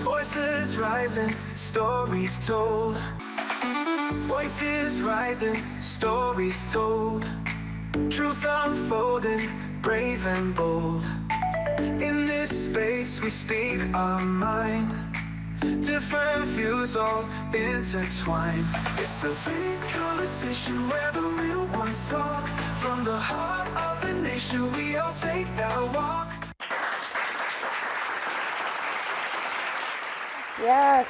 Voices rising, stories told. Voices rising, stories told. Truth unfolding, brave and bold. In this space we speak our mind. Different views all intertwined. It's the big conversation where the real ones talk. From the heart of the nation we all take that walk. Yes.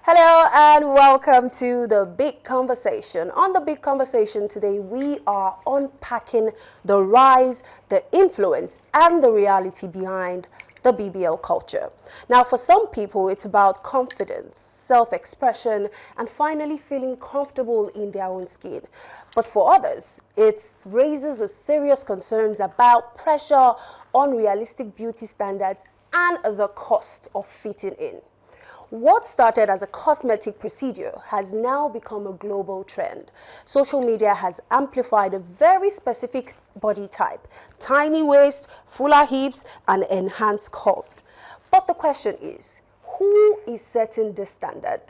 Hello and welcome to The Big Conversation. On The Big Conversation today, we are unpacking the rise, the influence, and the reality behind the BBL culture. Now, for some people, it's about confidence, self-expression, and finally feeling comfortable in their own skin. But for others, it raises a serious concerns about pressure, unrealistic beauty standards, and the cost of fitting in. What started as a cosmetic procedure has now become a global trend. Social media has amplified a very specific body type: tiny waist, fuller hips, and enhanced curve. But the question is, who is setting the standard?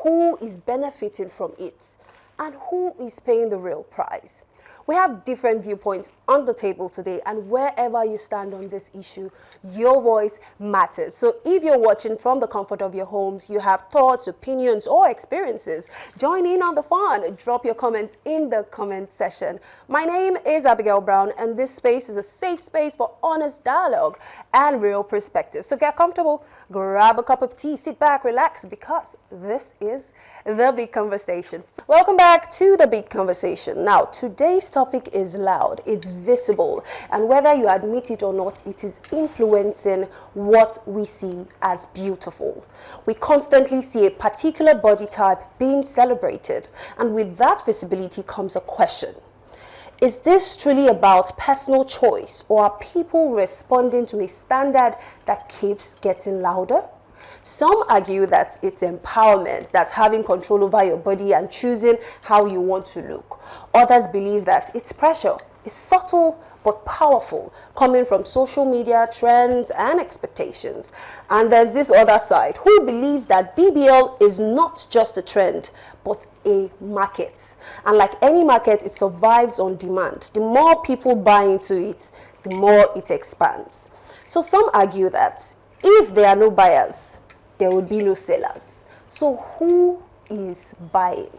Who is benefiting from it? And who is paying the real price? We have different viewpoints on the table today, and wherever you stand on this issue, your voice matters. So if you're watching from the comfort of your homes, you have thoughts, opinions, or experiences, join in on the fun. Drop your comments in the comment section. My name is Abigail Brown, and this space is a safe space for honest dialogue and real perspective. So get comfortable, grab a cup of tea, sit back, relax, because this is The Big Conversation. Welcome back to The Big Conversation. Now, today's topic is loud, it's visible, and whether you admit it or not, it is influencing what we see as beautiful. We constantly see a particular body type being celebrated, and with that visibility comes a question. Is this truly about personal choice, or are people responding to a standard that keeps getting louder? Some argue that it's empowerment, that's having control over your body and choosing how you want to look. Others believe that it's pressure, it's subtle but powerful, coming from social media trends and expectations. And there's this other side who believes that BBL is not just a trend, but a market. And like any market, it survives on demand. The more people buy into it, the more it expands. So some argue that if there are no buyers, there would be no sellers. So who is buying?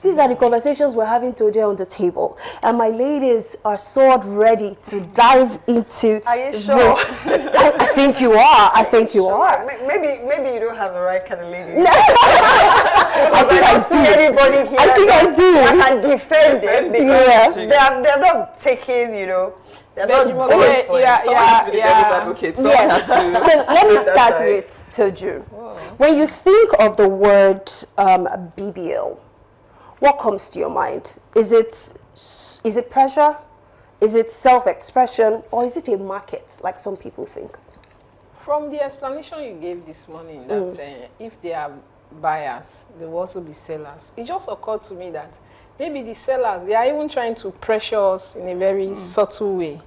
These are the conversations we're having today on the table. And my ladies are so ready to dive into Are you this. sure? I think you are. I think you are. Maybe you don't have the right kind of ladies. I think I don't see anybody here. I think I do. I can defend them because Yeah. they're not taking, they're not Yeah, going for it. Advocate. Yes. So let me start with Toju. When you think of the word BBL, what comes to your mind? Is it pressure? Is it self-expression? Or is it a market, like some people think? From the explanation you gave this morning, that if they are buyers, there will also be sellers. It just occurred to me that maybe the sellers, they are even trying to pressure us in a very subtle way.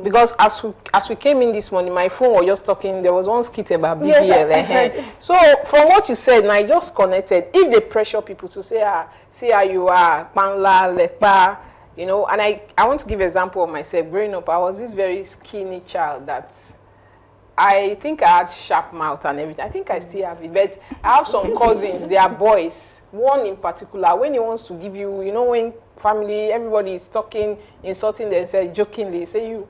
Because as we came in this morning, my phone was just talking, there was one skit about BBL. Yes, So from what you said, I just connected. If they pressure people to say, see how you are, panla, lepa, and I want to give an example of myself. Growing up, I was this very skinny child that I think I had sharp mouth and everything. I think I still have it, but I have some cousins, they are boys. One in particular, when he wants to give you, when family, everybody is talking, insulting themselves, jokingly, say you,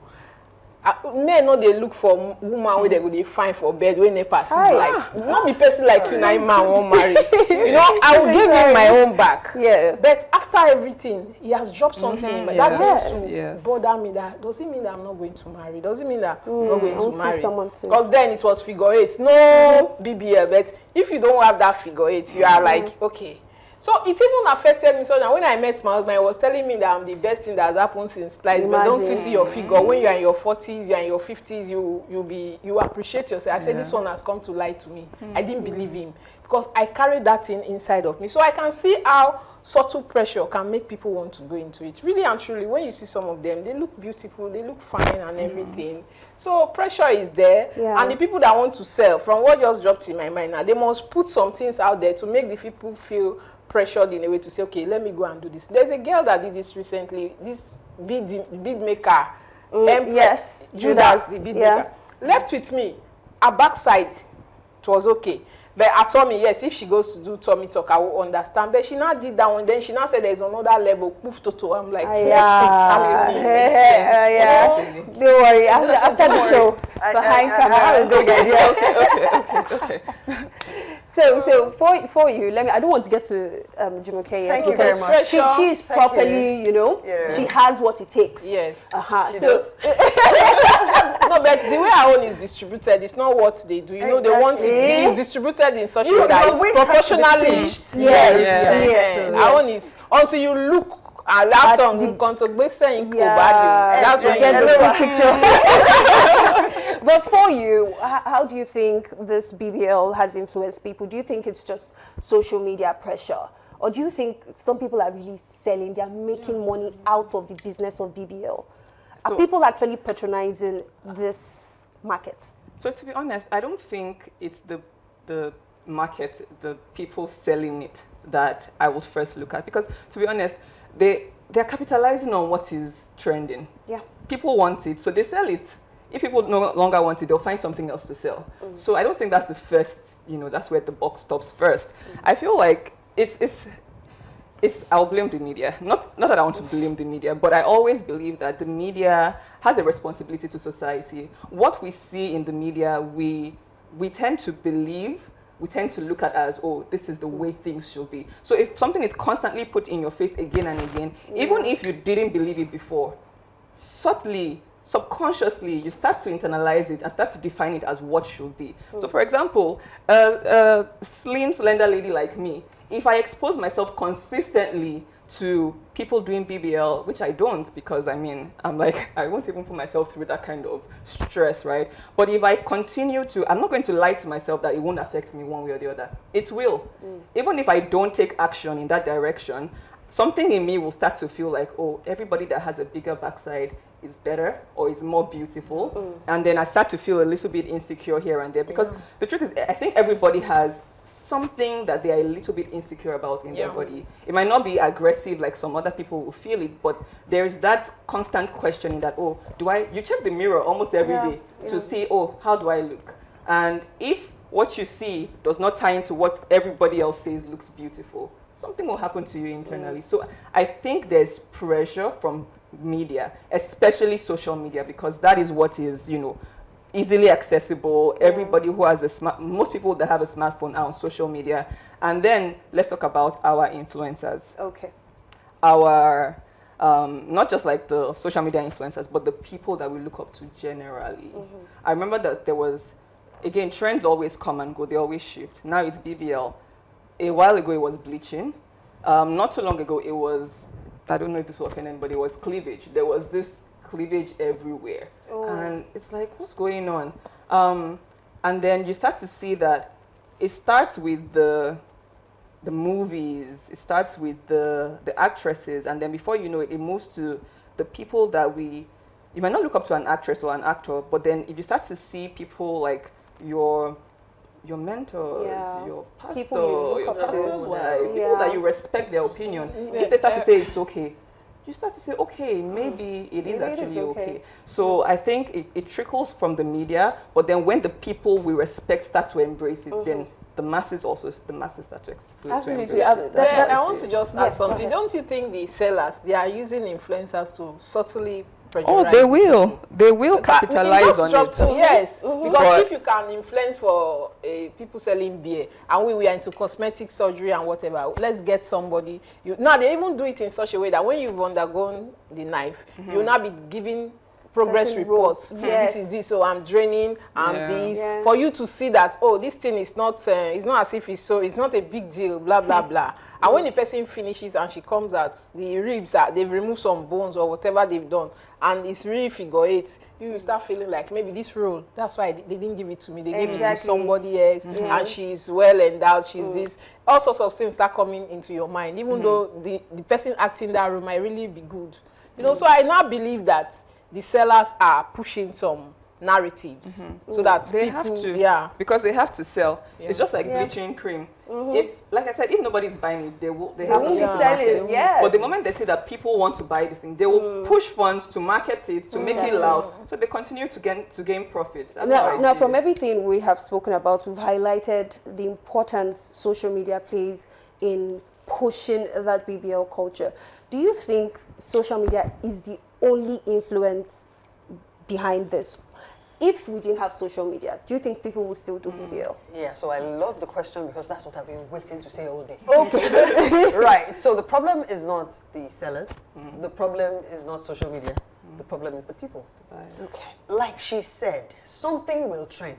men know they look for woman where they go they find for bed when they pass like not be person like you, 9 man won't marry. I will give him my own back. Yeah. But after everything, he has dropped something. That is to bother me. That does it mean that I'm not going to marry? Does it mean that I'm not going to marry? Because then it was figure 8. No BBL. But if you don't have that figure 8, you are like, okay. So it even affected me so that when I met my husband, he was telling me that I'm the best thing that has happened since sliced. But don't you see your figure? When you are in your 40s, you are in your 50s, you appreciate yourself. I said, this one has come to lie to me. I didn't believe him because I carried that thing inside of me. So I can see how subtle pressure can make people want to go into it. Really and truly, when you see some of them, they look beautiful, they look fine and everything. So pressure is there. And the people that want to sell, from what just dropped in my mind now, they must put some things out there to make the people feel pressured in a way to say, okay, let me go and do this. There's a girl that did this recently, this bead maker. Yes, Judas, the bead maker. Left with me, her backside, it was okay. But her tummy, yes, if she goes to do tummy talk, I will understand. But she now did that one. Then she now said there's another level. Poof, toto. I'm like, Don't worry. After the show, behind camera. Okay. So for you, I don't want to get to Jumoke yet. Thank you very much. She is properly, she has what it takes. Yes. So no, but the way our own is distributed, it's not what they do. You know, they want it distributed in such a way that it's proportionally. Yes. Our own is until you look. That's on the that's when you get the picture. But for you, how do you think this BBL has influenced people? Do you think it's just social media pressure? Or do you think some people are really selling, they're making money out of the business of BBL? Are people actually patronizing this market? So to be honest, I don't think it's the market, the people selling it that I would first look at. Because to be honest, they're capitalizing on what is trending. Yeah. People want it, so they sell it. If people no longer want it, they'll find something else to sell. So I don't think that's the first, that's where the box stops first. I feel like it's I'll blame the media. Not that I want to blame the media, but I always believe that the media has a responsibility to society. What we see in the media, we tend to believe, we tend to look at as, oh, this is the way things should be. So if something is constantly put in your face again and again, even if you didn't believe it before, subtly, subconsciously, you start to internalize it and start to define it as what should be. So for example, a slim, slender lady like me, if I expose myself consistently to people doing BBL, which I don't, because I'm like, I won't even put myself through that kind of stress, right? But if I continue to, I'm not going to lie to myself that it won't affect me one way or the other. It will. Even if I don't take action in that direction, something in me will start to feel like, oh, everybody that has a bigger backside is better or is more beautiful. And then I start to feel a little bit insecure here and there, because the truth is, I think everybody has something that they are a little bit insecure about in their body. It might not be aggressive like some other people will feel it, but there is that constant questioning that, oh, you check the mirror almost every day to see, oh, how do I look? And if what you see does not tie into what everybody else says looks beautiful, something will happen to you internally. So I think there's pressure from media, especially social media, because that is what is, easily accessible. Everybody who has most people that have a smartphone are on social media. And then let's talk about our influencers. Okay. Our, not just like the social media influencers, but the people that we look up to generally. I remember that there was, again, trends always come and go, they always shift. Now it's BBL. A while ago it was bleaching. Not too long ago it was, I don't know if this will offend anybody, it was cleavage. There was this cleavage everywhere. And it's like, what's going on? And then you start to see that it starts with the movies, it starts with the actresses, and then before you know it, it moves to the people that you might not look up to an actress or an actor, but then if you start to see people like your mentors, your pastor, your pastor's wife, people that you respect their opinion, if they start to say it's okay, you start to say, okay, maybe it is actually okay. So I think it trickles from the media, but then when the people we respect start to embrace it, then the masses start to Absolutely. I want to just add something. Don't you think the sellers, they are using influencers to subtly Oh, they will. They will capitalize on it. Yes, because if you can influence for people selling beer, and we are into cosmetic surgery and whatever, let's get somebody. Now they even do it in such a way that when you've undergone the knife, you'll now be giving progress Certain reports. roles. Yes. This is this, so I'm draining, I'm Yeah. this. Yeah. For you to see that, oh, this thing is not, it's not as if it's not a big deal, blah, blah, blah. And when the person finishes and she comes out, the ribs are, they've removed some bones or whatever they've done, and it's really figure eight, you start feeling like maybe this role, that's why they didn't give it to me, they gave it to Exactly. somebody else, and she's well endowed, she's this. All sorts of things start coming into your mind, even though the person acting that role might really be good. You know, so I now believe that the sellers are pushing some narratives so that They people, have to, yeah. because they have to sell. Yeah. It's just like Yeah. bleaching cream. If, like I said, if nobody's buying it, they They have won't be nothing to selling, market. yes. But the moment they see that people want to buy this thing, they will push funds to market it, to make it loud, so they continue to gain profit. That's how I Now, see from it. everything we have spoken about, we've highlighted the importance social media plays in pushing that BBL culture. Do you think social media is the only influence behind this? If we didn't have social media, do you think people will still do BBL? Yeah, so I love the question because that's what I've been waiting to say all day. Okay. Right. So the problem is not the sellers. The problem is not social media. The problem is the people. Okay. Like she said, something will trend.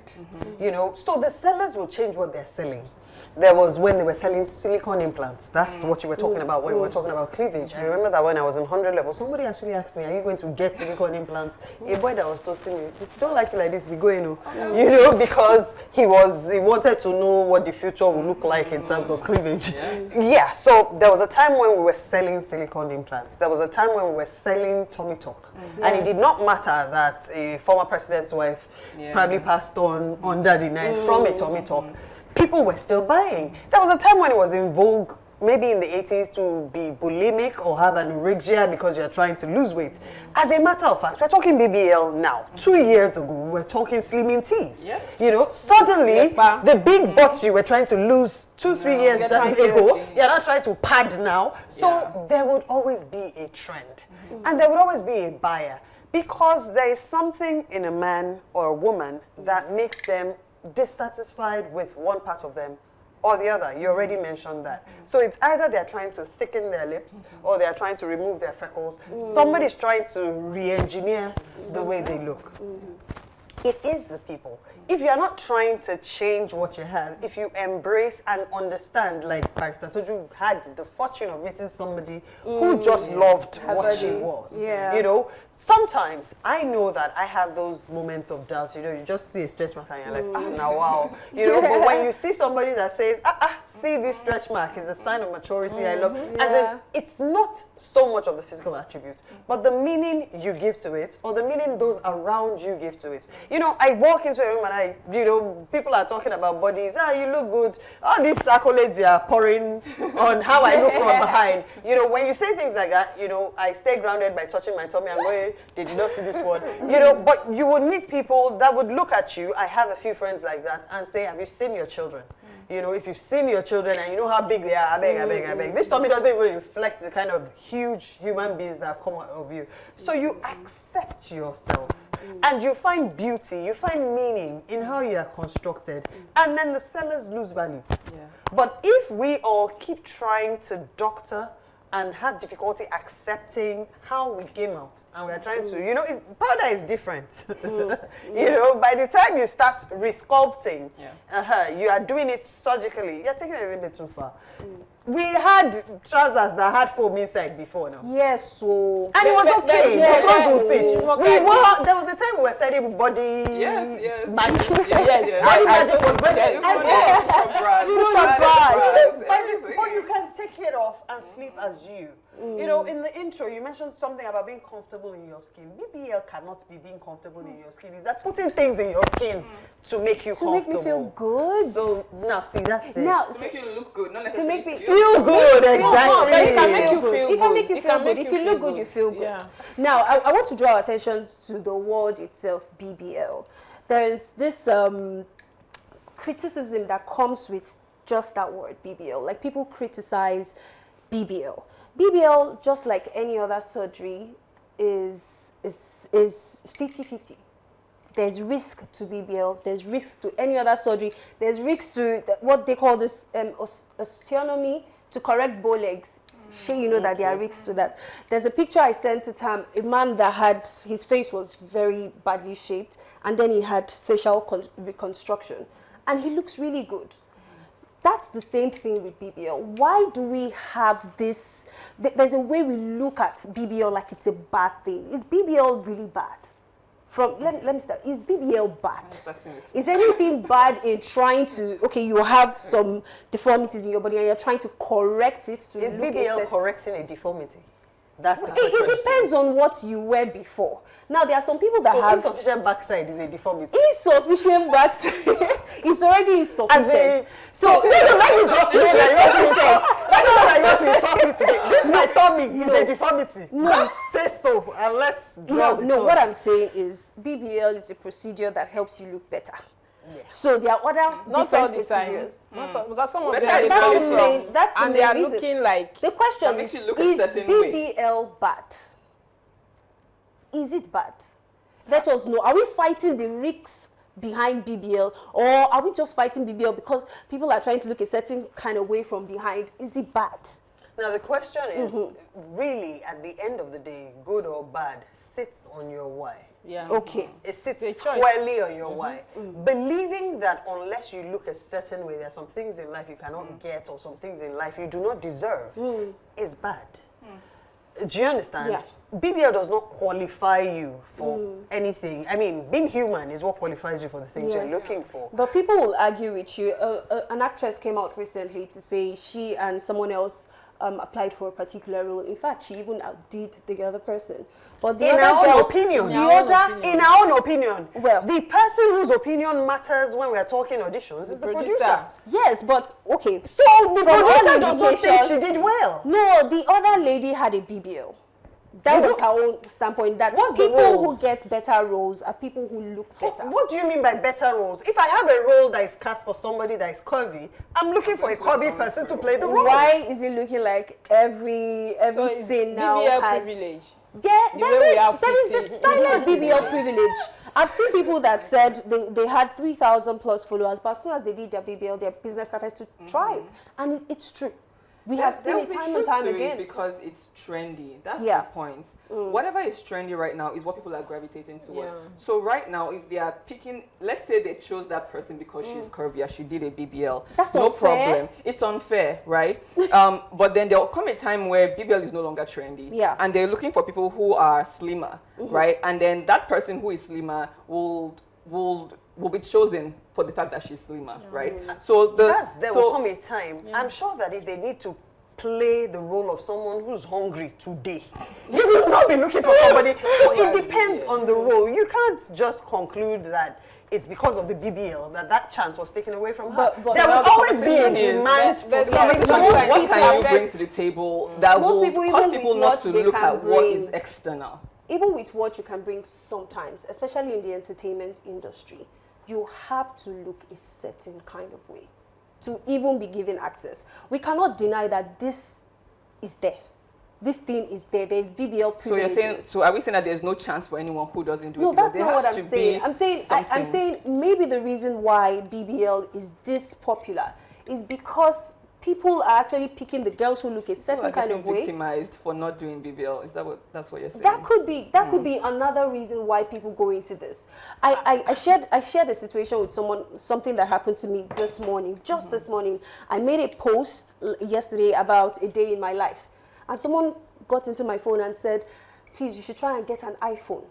You know, so the sellers will change what they're selling. There was when they were selling silicone implants. That's what you were talking about when we were talking about cleavage. I remember that when I was in 100 level, somebody actually asked me, are you going to get silicone implants? A boy that was toasting me, if you don't like it like this, be going, you know, because he wanted to know what the future will look like in terms of cleavage. Yeah, so there was a time when we were selling silicone implants. There was a time when we were selling tummy tuck. And it did not matter that a former president's wife probably passed on under the knife from a tummy tuck. People were still buying. There was a time when it was in vogue, maybe in the 80s, to be bulimic or have anorexia because you're trying to lose weight. As a matter of fact, we're talking BBL now. 2 years ago, we were talking slimming teas. Yeah. You know, suddenly, Lepa. the big butts you were trying to lose 2-3 years You're trying to- ago, you're not trying to pad now. So Yeah. there would always be a trend. And there would always be a buyer. Because there is something in a man or a woman that makes them dissatisfied with one part of them or the other. You already mentioned that. So it's either they're trying to thicken their lips or they're trying to remove their freckles. Somebody's trying to re-engineer the way they look. It is the people. If you're not trying to change what you have, if you embrace and understand, like Barrister Toju had the fortune of meeting somebody who just loved what she body. was. Yeah. You know, sometimes I know that I have those moments of doubt. You know, you just see a stretch mark and you're like, ah, now wow. You know, but when you see somebody that says, see this stretch mark is a sign of maturity, I love. As in, it's not so much of the physical attribute, but the meaning you give to it or the meaning those around you give to it. You know, I walk into a room and people are talking about bodies. You look good. All these accolades you are pouring on how I look from behind. You know, when you say things like that, you know, I stay grounded by touching my tummy and going, did you not see this one? You know, but you would meet people that would look at you. I have a few friends like that and say, have you seen your children? You know, if you've seen your children and you know how big they are, I beg. This tummy doesn't even reflect the kind of huge human beings that have come out of you. So you accept yourself and you find beauty, you find meaning in how you are constructed. And then the sellers lose value. But if we all keep trying to doctor and have difficulty accepting how we came out, and we're trying to, you know, powder is different. You know, by the time you start resculpting, you are doing it surgically. You're taking it a little bit too far. We had trousers that had foam inside before now. Yes, so... And it was okay. yes, The clothes would fit. yes. There was a time we were selling body Yes. magic. Yes. Body magic was good. But you can take it off and sleep as you. You know, in the intro, you mentioned something about being comfortable in your skin. BBL cannot be being comfortable in your skin. Is that putting things in your skin to make you To make comfortable? me feel good. So now, see, that's it. Now, To make you look good, not to necessarily make me feel good, exactly. But it can make you feel It can good. make you It feel can good. make If you you feel look good, good. you feel good. Yeah. Now, I want to draw attention to the word itself, BBL. There is this criticism that comes with just that word, BBL. Like, people criticize BBL. BBL, just like any other surgery, is 50-50. There's risk to BBL. There's risk to any other surgery. There's risk to what they call this osteotomy to correct bow legs. Sure, you know that there are risks to that. There's a picture I sent to Tam, a man that had, his face was very badly shaped, and then he had facial reconstruction, and he looks really good. That's the same thing with BBL. Why do we have this? There's a way we look at BBL like it's a bad thing. Is BBL really bad? Let me start. Is BBL bad? Is anything bad in trying to, okay, you have some deformities in your body and you're trying to correct it to Is look BBL correcting a deformity? That's the It question. depends on what you were before. Now, there are some people that So have insufficient backside is a deformity. insufficient backside. It's already insufficient. So let me just know that you want to insult me today. This my tummy is a deformity. No. Just say so and let's draw the No, sword. what I'm saying is BBL is a procedure that helps you look better. So there are other Not all different the time. procedures. Not all, because some of But them that's are the coming main- from, that's the and they main are reason. looking like, The question That makes is, you look a is certain way. BBL bad? Is it bad? Let us know. Are we fighting the risks behind BBL, or are we just fighting BBL because people are trying to look a certain kind of way from behind? Is it bad? Now the question is, really, at the end of the day, good or bad, sits on your why. yeah. Okay. It sits It's a choice. squarely on your why. Believing that unless you look a certain way, there are some things in life you cannot get, or some things in life you do not deserve, is bad. Do you understand? Yeah. BBL does not qualify you for anything. I mean, being human is what qualifies you for the things Yeah. you're looking for. But people will argue with you. An actress came out recently to say she and someone else applied for a particular role. In fact, she even outdid the other person. But the In other our girl, own opinion. the other, In our own opinion, Well- the person whose opinion matters when we are talking auditions is the producer. yes, but okay. So the From all producer does not think indications- she did well. No, the other lady had a BBL. That You was know- her own standpoint. That What's the people role? who get better roles are people who look better. What do you mean by better roles? If I have a role that is cast for somebody that is curvy, I'm looking for a curvy person to play the role. Why is it looking like every So it's scene now BBL has privilege. Yeah, The way we have there is fitted a silent into BBL privilege. I've seen people that said they had 3,000 plus followers, but as soon as they did their BBL, their business started to thrive. And it's true. We have seen it time and time again. Because it's trendy. That's Yeah. the point. Whatever is trendy right now is what people are gravitating towards. Yeah. So right now, if they are picking, let's say they chose that person because she's curvy and she did a BBL. That's no unfair. problem. It's unfair, right? But then there will come a time where BBL is no longer trendy. Yeah. And they're looking for people who are slimmer, right? And then that person who is slimmer will be chosen for the fact that she's slimmer, right? So There will come a time. I'm sure that if they need to play the role of someone who's hungry today, you will not be looking for somebody. So it depends on the role. You can't just conclude that it's because of the BBL that chance was taken away from her. But there now will the always be a conversation is- demand for But- somebody but to most be what people can you affect- bring to the table that Most will people, cause even people with not what to they look can at what is bring- external? Even with what you can bring sometimes, especially in the entertainment industry, you have to look a certain kind of way to even be given access. We cannot deny that this is there. This thing is there. There's BBL So you're privileges. saying, so are we saying that there's no chance for anyone who doesn't do it? No, Because that's there not what has I'm to saying. be I'm something. saying maybe the reason why BBL is this popular is because people are actually picking the girls who look a People certain are kind getting of way. victimized for not doing BBL. Is that's what you're saying? That could be another reason why people go into this. I shared a situation with something that happened to me this morning. Just this morning, I made a post yesterday about a day in my life, and someone got into my phone and said, "Please, you should try and get an iPhone."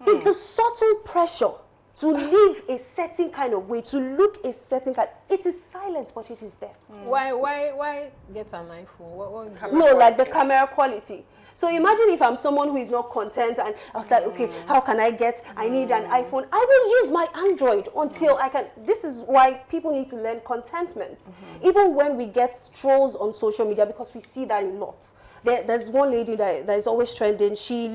It's the subtle pressure to live a certain kind of way, to look a certain kind. It is silent, but it is there. Why get an iPhone? What No, like the camera quality. So imagine if I'm someone who is not content and I was like, okay, how can I need an iPhone. I will use my Android until I can. This is why people need to learn contentment. Even when we get trolls on social media, because we see that a lot. There's one lady that is always trending. She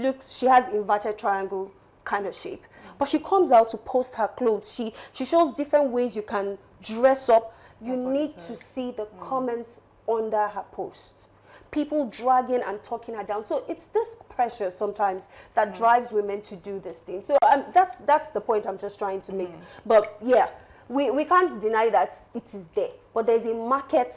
has inverted triangle kind of shape. But she comes out to post her clothes. She shows different ways you can dress up. You need to see the comments under her post. People dragging and talking her down. So it's this pressure sometimes that drives women to do this thing. So that's the point I'm just trying to make. But yeah, we can't deny that it is there. But there's a market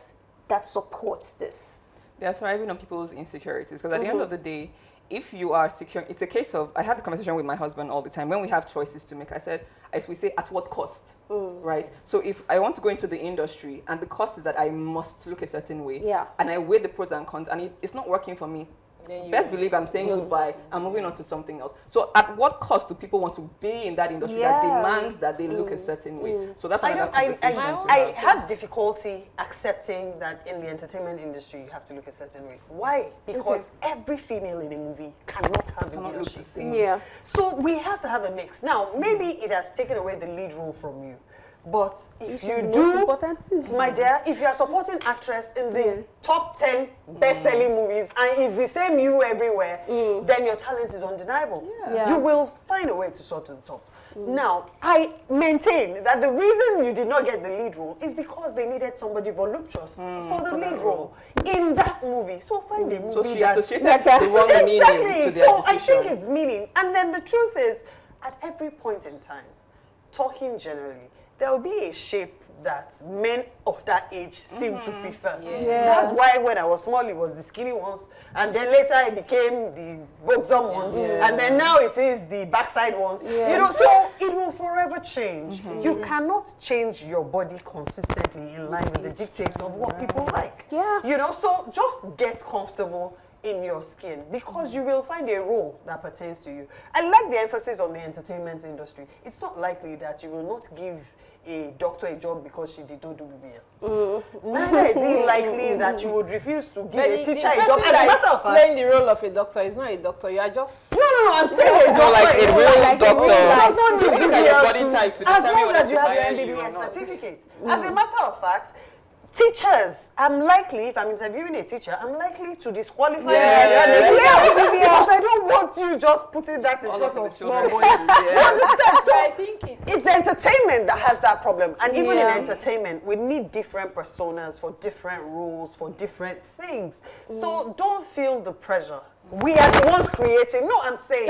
that supports this. They're thriving on people's insecurities because at the end of the day, if you are secure, it's a case of, I have the conversation with my husband all the time. When we have choices to make, I said, as we say, at what cost, right? So if I want to go into the industry and the cost is that I must look a certain way, and I weigh the pros and cons, and it's not working for me, best believe I'm saying goodbye. I'm moving on to something else. So at what cost do people want to be in that industry that demands that they look a certain way? So that's another conversation. I have difficulty accepting that in the entertainment industry you have to look a certain way. Why? Because every female in a movie cannot have a BL shape. So we have to have a mix. Now, maybe it has taken away the lead role from you. But if you do, my dear, if you are supporting actress in the top 10 best-selling movies and it's the same you everywhere, then your talent is undeniable. You will find a way to soar to the top. Now, I maintain that the reason you did not get the lead role is because they needed somebody voluptuous for the lead role in that movie. So find a movie the wrong meaning to their so I think it's meaning. And then the truth is, at every point in time, talking generally, there will be a shape that men of that age seem to prefer. That's why when I was small, it was the skinny ones, and then later it became the buxom ones, and then now it is the backside ones. You know, so it will forever change. You cannot change your body consistently in line with the dictates of what people like. You know, so just get comfortable in your skin because you will find a role that pertains to you. I like the emphasis on the entertainment industry. It's not likely that you will not give a doctor a job because she did not do BBL. Neither is it likely that you would refuse to give a teacher a job. As a matter of fact, playing the role of a doctor is not a doctor. You are just no. I'm saying a doctor, like a real doctor. Does not need body BBL type to as determine long as you have your whether to hire you or MBBS not. certificate. As a matter of fact, teachers, I'm likely, if I'm interviewing a teacher, I'm likely to disqualify because I don't want you just putting that in front of small boys. You understand? So I think it's entertainment that has that problem. And even in entertainment, we need different personas for different roles, for different things. So don't feel the pressure. We are the ones creating. No, I'm saying.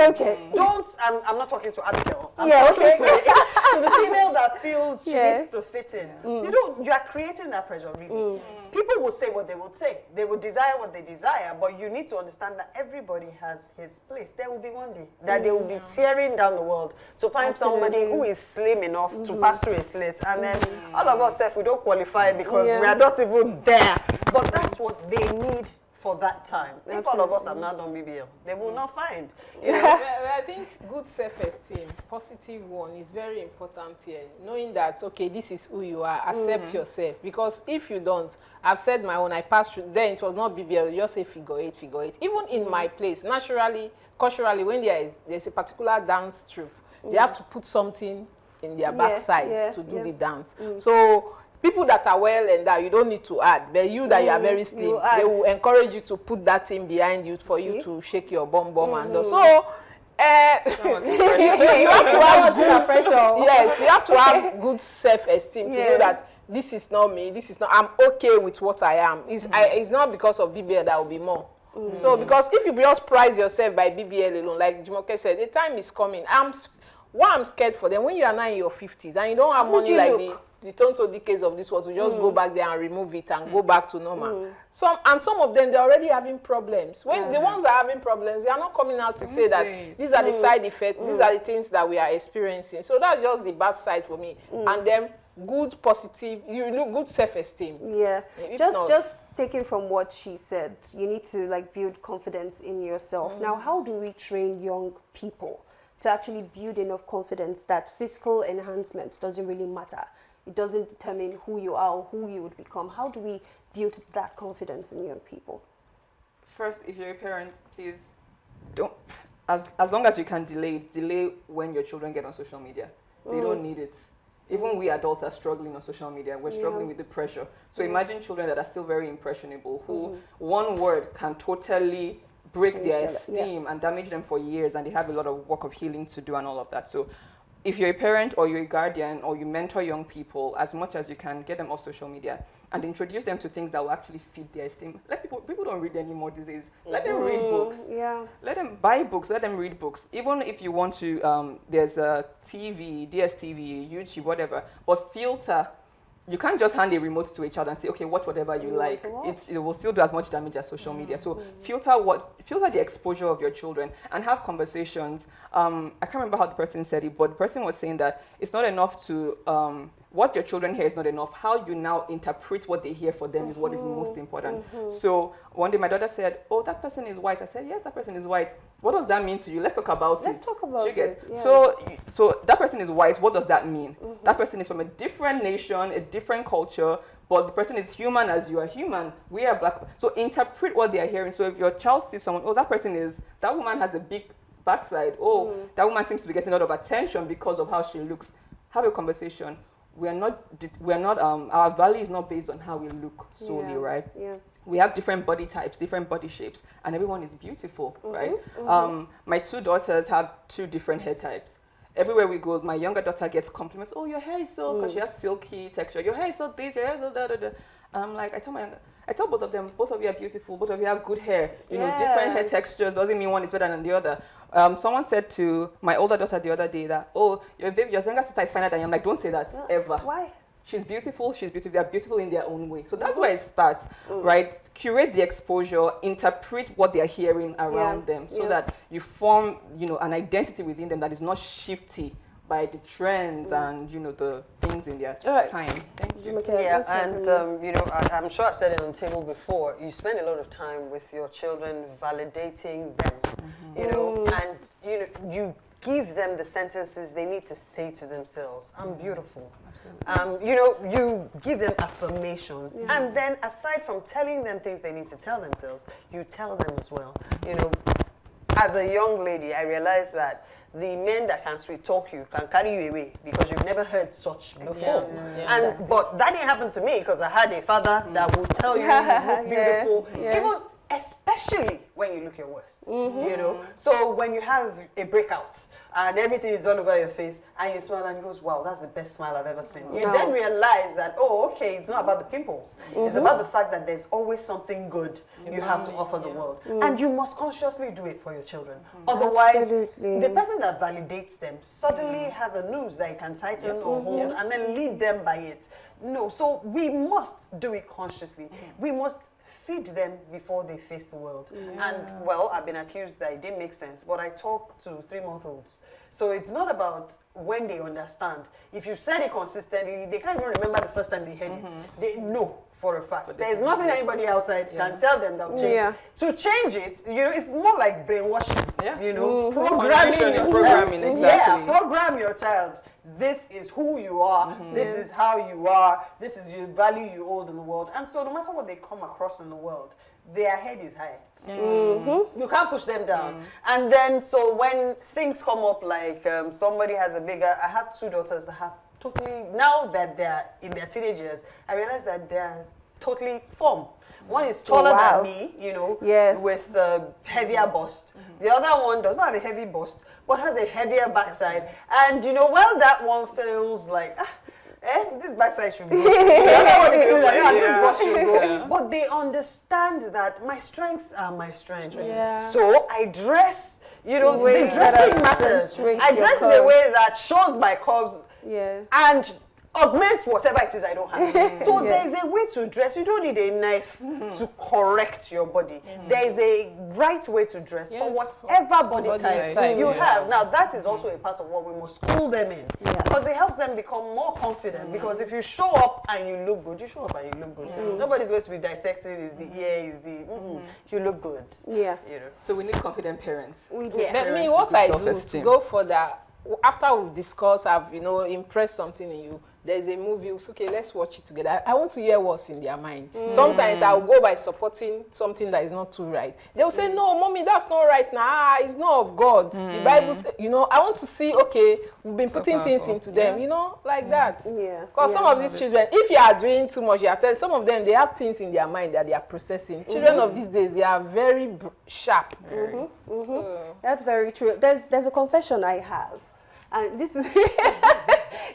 Don't. I'm not talking to Abigail. I'm talking to the female that feels she needs to fit in. You are creating that pressure, really. People will say what they will say. They will desire what they desire, but you need to understand that everybody has his place. There will be one day that they will be tearing down the world to find somebody who is slim enough to pass through a slit, and then all of us, we don't qualify because we are not even there. But that's what they need for that time. If all of us have not done BBL, they will not find. You know? I think good self-esteem, positive one, is very important here. Knowing that, okay, this is who you are, accept yourself. Because if you don't, I've said my own, I passed through, then it was not BBL, you just say figure eight. Even in my place, naturally, culturally, when there's a particular dance troupe, they have to put something in their backside to do the dance. So people that are well and that you don't need to add, but you that you are very slim, they will encourage you to put that thing behind you for you to shake your bum and all. So you have to have you have to have good self-esteem to know that this is not me, I'm okay with what I am. It's not because of BBL that will be more. So because if you just price yourself by BBL alone, like Jumoke said, the time is coming. What I'm scared for them, when you are now in your 50s and you don't have money like the Tonto Decays of this world to just go back there and remove it and go back to normal. Some of them, they're already having problems. When the ones that are having problems, they are not coming out to say that these are the side effects, these are the things that we are experiencing. So that's just the bad side for me. And then good, positive, good self-esteem. Just taking from what she said, you need to build confidence in yourself. Now, how do we train young people to actually build enough confidence that physical enhancement doesn't really matter? It doesn't determine who you are or who you would become. How do we build that confidence in young people? First, if you're a parent, please don't, as long as you can delay when your children get on social media. They don't need it. Even we adults are struggling on social media. We're struggling with the pressure. So imagine children that are still very impressionable, who one word can totally break their esteem and damage them for years, and they have a lot of work of healing to do and all of that. So if you're a parent or you're a guardian or you mentor young people, as much as you can, get them off social media and introduce them to things that will actually feed their esteem. Let people don't read anymore these days. Let them read books. Let them buy books. Let them read books. Even if you want to, there's a TV, DSTV, YouTube, whatever, but filter you can't just hand a remote to a child and say, okay, watch whatever you like. It will still do as much damage as social media. So filter the exposure of your children and have conversations. I can't remember how the person said it, but the person was saying that it's not enough to, what your children hear is not enough. How you now interpret what they hear for them is what is most important. So one day my daughter said, oh, that person is white. I said, yes, that person is white. What does that mean to you? Let's talk about it. Let's talk about it. Yeah. So that person is white. What does that mean? That person is from a different nation, a different culture, but the person is human as you are human. We are black. So interpret what they are hearing. So if your child sees someone, oh, that woman has a big backside. Oh, that woman seems to be getting a lot of attention because of how she looks. Have a conversation. Our value is not based on how we look solely, right? Yeah. We have different body types, different body shapes, and everyone is beautiful, right? My 2 daughters have 2 different hair types. Everywhere we go, my younger daughter gets compliments. Oh, your hair is so, because she has silky texture. Your hair is so this, your hair is so da da da. I'm like, I tell both of them, both of you are beautiful, both of you have good hair. You know, different hair textures doesn't mean one is better than the other. Someone said to my older daughter the other day that, oh, your younger sister is finer than you. I'm like, don't say that, ever. Why? She's beautiful, they're beautiful in their own way. So that's where it starts, right? Curate the exposure, interpret what they're hearing around them so that you form, an identity within them that is not shifty by the trends and, the things in their time. Thank you. Okay, Yeah, and I'm sure I've said it on the table before, you spend a lot of time with your children validating them, and you give them the sentences they need to say to themselves. I'm beautiful. You give them affirmations. And then aside from telling them things they need to tell themselves, you tell them as well. As a young lady, I realized that the men that can sweet talk you can carry you away because you've never heard such before. But that didn't happen to me because I had a father that would tell you look beautiful. Even especially when you look your worst, So when you have a breakout and everything is all over your face and you smile and he goes, wow, that's the best smile I've ever seen. You then realize that, oh, okay, it's not about the pimples. It's about the fact that there's always something good you have to offer the world. And you must consciously do it for your children. Otherwise, the person that validates them suddenly has a noose that you can tighten or hold and then lead them by it. No, so we must do it consciously. We must feed them before they face the world. And well, I've been accused that it didn't make sense, but I talk to 3-month-olds. So it's not about when they understand. If you said it consistently, they can't even remember the first time they heard it. They know for a fact. There's nothing anybody outside can tell them they'll change. To change it, it's more like brainwashing. Programming your child. Program your child. This is who you are. This is how you are. This is your value you hold in the world. And so no matter what they come across in the world, their head is high. You can't push them down. And then so when things come up like somebody has a bigger, I have 2 daughters that have totally, now that they're in their teenage years, I realize that they're totally formed. One is taller than me, with the heavier bust. The other one does not have a heavy bust, but has a heavier backside. And well, that one feels like, this backside should go. The other one is feeling like, this bust should go. But they understand that my strengths are my strengths. So I dress, the dressing matters. I dress in a way that shows my curves and augments whatever it is I don't have. So there's a way to dress. You don't need a knife to correct your body. There's a right way to dress for whatever body type you have. Now that is also a part of what we must school them in, because it helps them become more confident. Because if you show up and you look good, you show up and you look good. Nobody's going to be dissecting is the ear, is the you look good. So we need confident parents. But me, what I do to go further, after we've discussed, I've impressed something in you. There's a movie, it's okay, let's watch it together. I want to hear what's in their mind. Sometimes I'll go by supporting something that is not too right. They'll say, no, mommy, that's not right now. It's not of God. The Bible says, I want to see, okay, we've been putting things into them, like that. Because some of these children, if you are doing too much, some of them, they have things in their mind that they are processing. Children of these days, they are very sharp. That's very true. There's a confession I have. And this is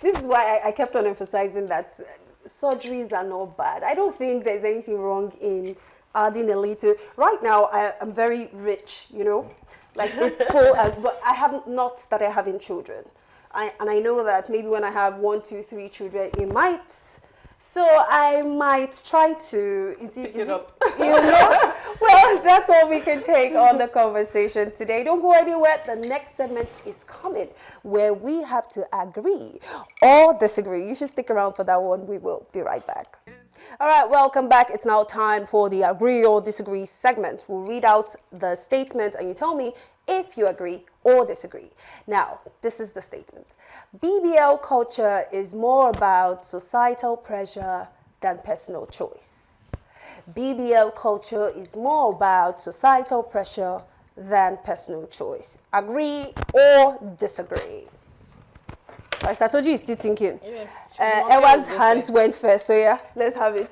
this is why I kept on emphasizing that surgeries are not bad. I don't think there's anything wrong in adding a little. Right now, I'm very rich, like it's cool, but I have not started having children. And I know that maybe when I have 1, 2, 3 children, it might So I might try to Pick it up. you know? Well, that's all we can take on the conversation today. Don't go anywhere. The next segment is coming where we have to agree or disagree. You should stick around for that one. We will be right back. All right, welcome back. It's now time for the agree or disagree segment. We'll read out the statement and you tell me if you agree or disagree. Now, this is the statement. BBL culture is more about societal pressure than personal choice. BBL culture is more about societal pressure than personal choice. Agree or disagree? I told you you're still thinking. Yes. Ewa's hands went first, so yeah, let's have it.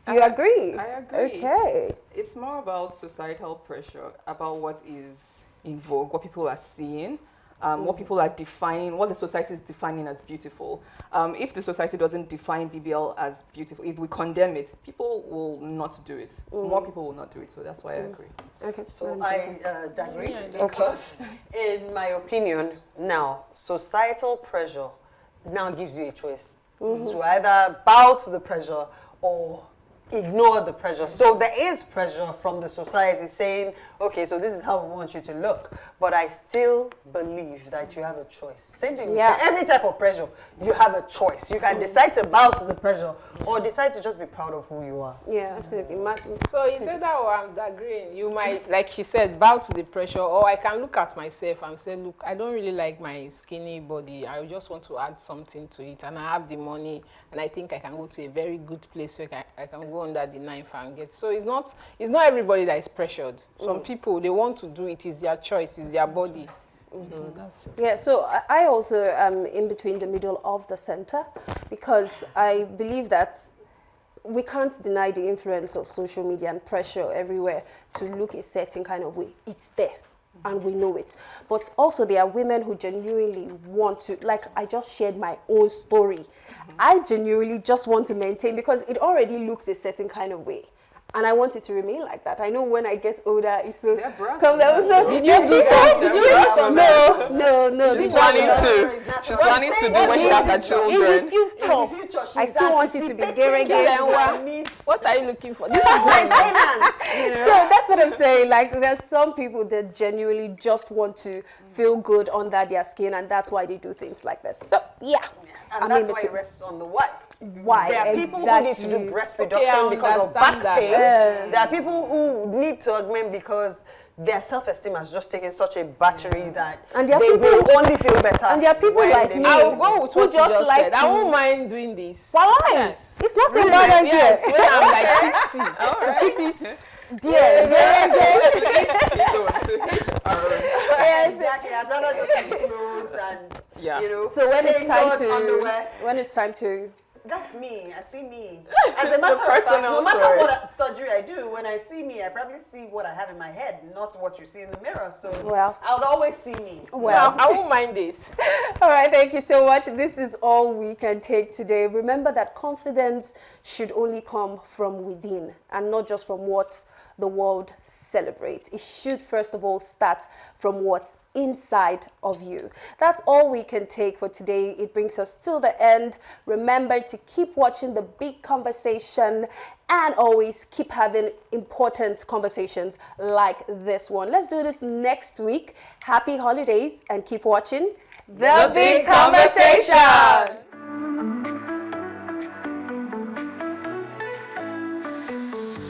You agree? I agree. Okay. It's more about societal pressure, about what is in vogue, what people are seeing, what people are defining, what the society is defining as beautiful. If the society doesn't define BBL as beautiful, if we condemn it, people will not do it. More people will not do it, so that's why I agree. Okay. So I agree Yeah, because, in my opinion, now societal pressure now gives you a choice to either bow to the pressure or ignore the pressure. So there is pressure from the society saying, okay, so this is how we want you to look. But I still believe that you have a choice. Same thing with every type of pressure. You have a choice. You can decide to bow to the pressure or decide to just be proud of who you are. Yeah, absolutely. So you said that I'm agreeing. You might, like she said, bow to the pressure, or I can look at myself and say, look, I don't really like my skinny body. I just want to add something to it, and I have the money, and I think I can go to a very good place where I can go under the knife and get. So it's not everybody that is pressured. Some people, they want to do it. It's their choice. It's their body. So that's just. Yeah, so I also am in between the middle of the center because I believe that we can't deny the influence of social media and pressure everywhere to look a certain kind of way. It's there and we know it. But also there are women who genuinely want to, like I just shared my own story. I genuinely just want to maintain because it already looks a certain kind of way. And I want it to remain like that. I know when I get older, it will come down. So Did you do something? Did you do something? No. She's planning to. She's planning to do when she has her In children. the future, I still want it to be gay. What are you looking for? This is my So that's what I'm saying. Like, there's some people that genuinely just want to feel good under their skin, and that's why they do things like this. So, yeah. And that's why it rests on the why. Why? There are people who need to do breast reduction because of back pain. There are people who need to augment because their self-esteem has just taken such a battery that And there are they people- will only feel better. And there are people when like they me feel I will good. go with who what you just just like said. I to- won't mind doing this. Why? Yes. It's not a bad idea. Yes, when I'm like 60. Keep it. Yes. Exactly. I'd rather just use clothes and, Yeah. you know, So when it's time tailored underwear. to, That's me. I see me. As a matter of fact, personal no matter story. what surgery I do, when I see me, I probably see what I have in my head, not what you see in the mirror. So Well. I would always see me. well. I won't mind this. All right, thank you so much. This is all we can take today. Remember that confidence should only come from within and not just from what the world celebrates. It should first of all start from what's inside of you. That's all we can take for today. It brings us till the end. Remember to keep watching The Big Conversation and always keep having important conversations like this one. Let's do this next week. Happy holidays and keep watching The Big Conversation.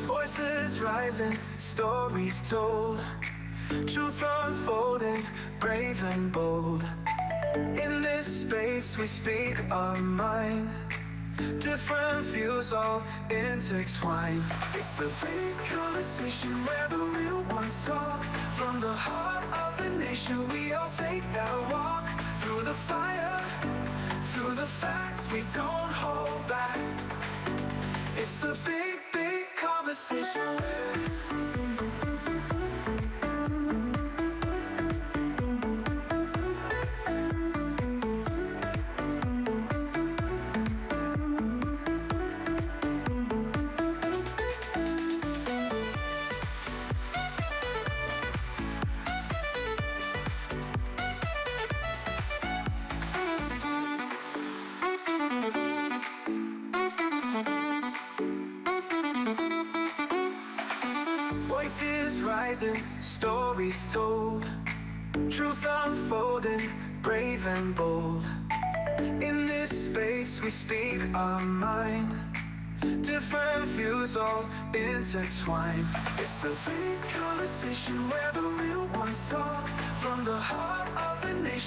Voices rising, stories told, truth unfolding, brave and bold. In this space we speak our mind, different views all intertwined. It's the big conversation where the real ones talk. From the heart of the nation we all take that walk. Through the fire, through the facts we don't hold back. It's the big, big conversation. Voices rising, stories told, truth unfolding, brave and bold. In this space we speak our mind, different views all intertwined. It's the big conversation where the real ones talk, from the heart of the nation.